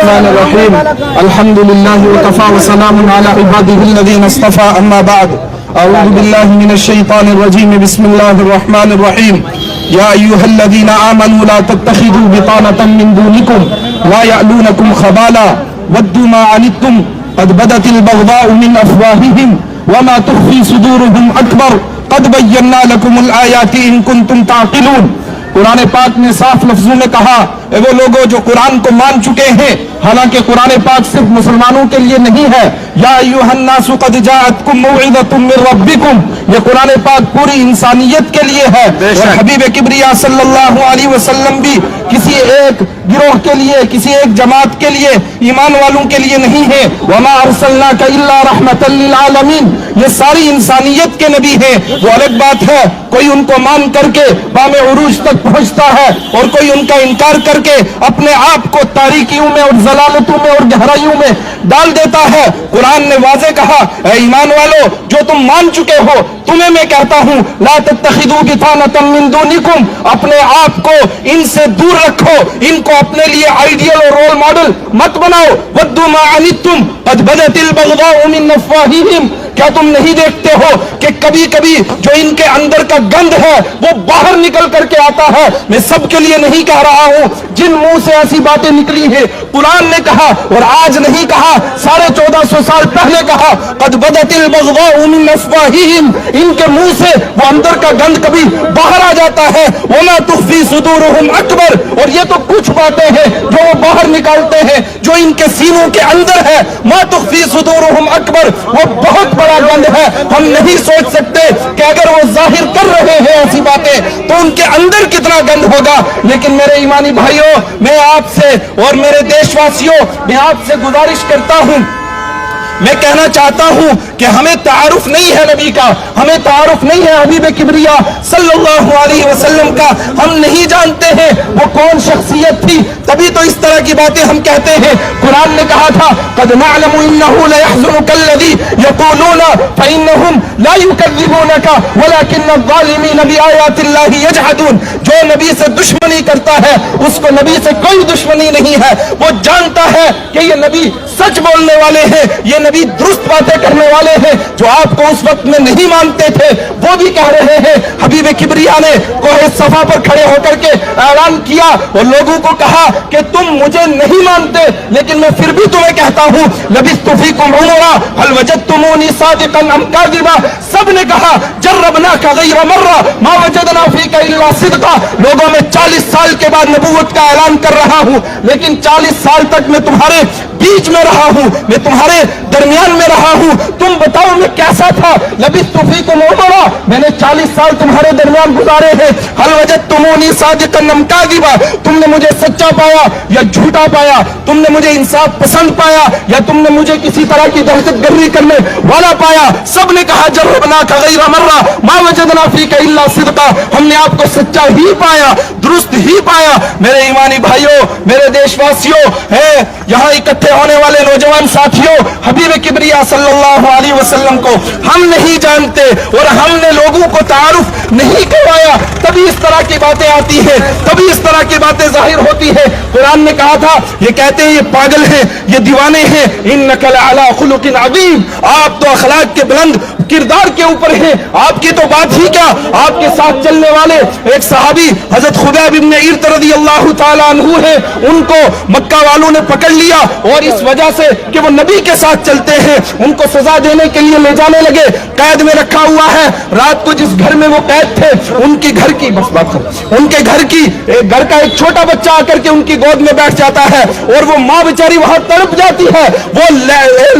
الرحمن الرحيم الحمد لله وكفى وسلام على عباده الذين اصطفى أما بعد أعوذ بالله من الشيطان الرجيم بسم الله الرحمن الرحيم يا أيها الذين آمنوا لا تتخذوا بطانة من دونكم لا يألونكم خبالا ودوا ما عنتم قد بدت البغضاء من أفواههم وما تخفي صدورهم أكبر قد بينا لكم الآيات إن كنتم تعقلون. قرآن پاک نے صاف لفظوں میں کہا اے وہ لوگوں جو قرآن کو مان چکے ہیں، حالانکہ قرآن پاک صرف مسلمانوں کے لیے نہیں ہے. یا ایھا الناس قد جاءتکم موعظۃ من ربکم، یہ قرآن پاک پوری انسانیت کے لیے ہے. اور حبیب کبریا صلی اللہ علیہ وسلم بھی کسی ایک گروہ کے لیے، کسی ایک جماعت کے لیے، ایمان والوں کے لیے نہیں ہے. وما ارسلناک الا رحمۃ للعالمین، یہ ساری انسانیت کے نبی ہیں. وہ الگ بات ہے کوئی ان کو مان کر کے بام عروج تک پہنچتا ہے اور کوئی ان کا انکار کر کے اپنے آپ کو تاریکیوں میں اور ضلالتوں میں اور گہرائیوں میں ڈال دیتا ہے. قرآن نے واضح کہا اے ایمان والو جو تم مان چکے ہو، تمہیں میں کہتا ہوں لا تتخذوا بطانة من دونکم، اپنے آپ کو ان سے دور رکھو، ان کو اپنے لیے آئیڈیل اور رول ماڈل مت بناؤ. ودوا ما عنتم قد بدت البغضاء من افواہہم، کیا تم نہیں دیکھتے ہو کہ کبھی کبھی جو ان کے اندر کا گند ہے وہ باہر نکل کر کے آتا ہے. میں سب کے لیے نہیں کہہ رہا ہوں، جن منہ سے ایسی باتیں نکلی ہیں قرآن نے کہا اور آج نہیں کہا، 1450 سال پہلے کہا قد بدت البغضاء من افواہہم، ان کے منہ سے وہ اندر کا گند کبھی باہر آ جاتا ہے. وما تخفی صدورہم اکبر، اور یہ تو کچھ باتیں ہیں جو وہ باہر نکالتے ہیں جو ان کے سینوں کے اندر ہے. ما تخفی صدورہم اکبر، وہ بہت بڑا گند ہے. ہم نہیں سوچ سکتے کہ اگر وہ ظاہر کر رہے ہیں ایسی باتیں تو ان کے اندر کتنا گند ہوگا. لیکن میرے ایمانی بھائیوں، میں آپ سے اور میرے دیش واسیوں، میں آپ سے گزارش کرتا ہوں، میں کہنا چاہتا ہوں کہ ہمیں تعارف نہیں ہے نبی کا، ہمیں تعارف نہیں ہے حبیب کبریا صلی اللہ علیہ وسلم کا. ہم نہیں جانتے ہیں وہ کون شخصیت تھی، تبھی تو اس طرح کی باتیں ہم کہتے ہیں. قرآن نے کہا تھا قد نعلم انه ليحزنك الذي يقولون فانهم لا يكذبونك ولكن الظالمين بآيات الله يجحدون. جو نبی سے دشمنی کرتا ہے اس کو نبی سے کوئی دشمنی نہیں ہے. وہ جانتا ہے کہ یہ نبی سچ بولنے والے ہیں، یہ نبی درست باتیں کرنے والے ہیں. جو آپ کو اس وقت میں نہیں مانتے تھے وہ بھی کہہ رہے ہیں. حبیب کبریا نے کوہ صفا پر کھڑے ہو کر کے اعلان کیا اور لوگوں کو کہا کہ تم مجھے نہیں مانتے لیکن میں پھر بھی تمہیں کہتا ہوں لبثت فیکم عمرا هل وجدتمونی صادقا ام کاذبا. سب نے کہا جربناک غیر مرہ ما وجدنا فیک الا صدقا. لوگوں میں 40 سال کے بعد نبوت کا اعلان کر رہا ہوں، لیکن 40 سال تک میں تمہارے بیچ میں رہا ہوں، میں تمہارے درمیان میں رہا ہوں. تم بتاؤ میں کیسا تھا. لبثت فیکم عمرا، میں نے 40 سال تمہارے درمیان گزارے ہیں. هل وجدتمونی صادقا ام کاذبا، تم نے مجھے سچا پایا یا جھوٹا پایا، تم نے مجھے انصاف پسند پایا یا تم نے مجھے کسی طرح کی دہشت گردی کرنے والا پایا. سب نے کہا جربناک غیر مرہ ما وجدنا فیک الا صدقا، ہم نے آپ کو سچا ہی پایا، درست ہی پایا. میرے ایمانی بھائیوں، میرے دیش واسیوں، ہے یہاں اکٹھے ہونے والے نوجوان ساتھیوں، حبیب کبریا صلی اللہ علیہ وسلم کو ہم نہیں جانتے اور ہم نے لوگوں کو تعارف نہیں کروایا، تبھی اس طرح کی باتیں آتی ہیں، تبھی اس طرح کی باتیں ظاہر ہوتی ہیں. قرآن نے کہا تھا یہ کہتے ہیں یہ پاگل ہیں، یہ دیوانے ہیں. انک لعلی خلق عظیم، آپ تو اخلاق کے بلند کردار کے اوپر ہیں. آپ کی تو بات ہی کیا، آپ کے ساتھ چلنے والے ایک صحابی حضرت خبیب بن عیرت رضی اللہ تعالی عنہ ہیں، ان کو مکہ والوں نے پکڑ لیا اور اس وجہ سے کہ وہ نبی کے ساتھ چلتے ہیں ان کو سزا دینے کے لیے لے جانے لگے. قید میں رکھا ہوا ہے. رات کو جس گھر میں وہ قید تھے ان کی گھر کی ان کے گھر کا ایک چھوٹا بچہ آ کر کے ان کی گود میں بیٹھ جاتا ہے اور وہ ماں بیچاری وہاں تڑپ جاتی ہے، وہ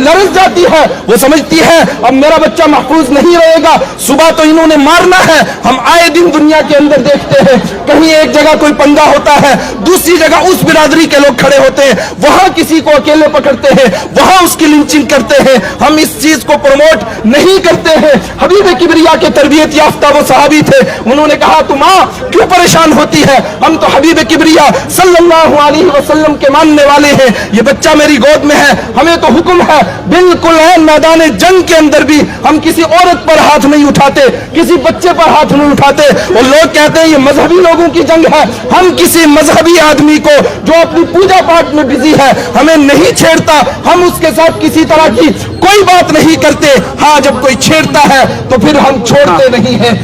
لرز جاتی ہے، وہ سمجھتی ہے اب میرا بچہ محفوظ نہیں رہے گا، صبح تو انہوں نے مارنا ہے. ہم آئے دن دنیا کے اندر دیکھتے ہیں کہیں ایک جگہ کوئی پنگا ہوتا ہے، دوسری جگہ اس برادری کے لوگ کھڑے ہوتے ہیں، وہاں کسی کو اکیلے پکڑتے ہیں، وہاں اس کی لنچنگ کرتے ہیں. ہم اس چیز کو پروموٹ نہیں کرتے ہیں. حبیب کبریا کے تربیت یافتہ وہ صحابی تھے، انہوں نے کہا تو ماں کیوں پریشان ہوتی ہے، ہم تو حبیب کبریا صلی اللہ علیہ وسلم کے ماننے والے ہیں، یہ بچہ میری گود میں ہے، ہمیں تو حکم ہے بالکل میدان جنگ کے اندر بھی ہم کسی عورت پر ہاتھ نہیں اٹھاتے، کسی بچے پر ہاتھ نہیں اٹھاتے. اور لوگ کہتے ہیں یہ مذہبی لوگوں کی جنگ ہے. ہم کسی مذہبی آدمی کو جو اپنی پوجا پاٹ میں بزی ہے ہمیں نہیں چھیڑتا ہم اس کے ساتھ کسی طرح کی کوئی بات نہیں کرتے. ہاں جب کوئی چھیڑتا ہے تو پھر ہم چھوڑتے نہیں ہیں.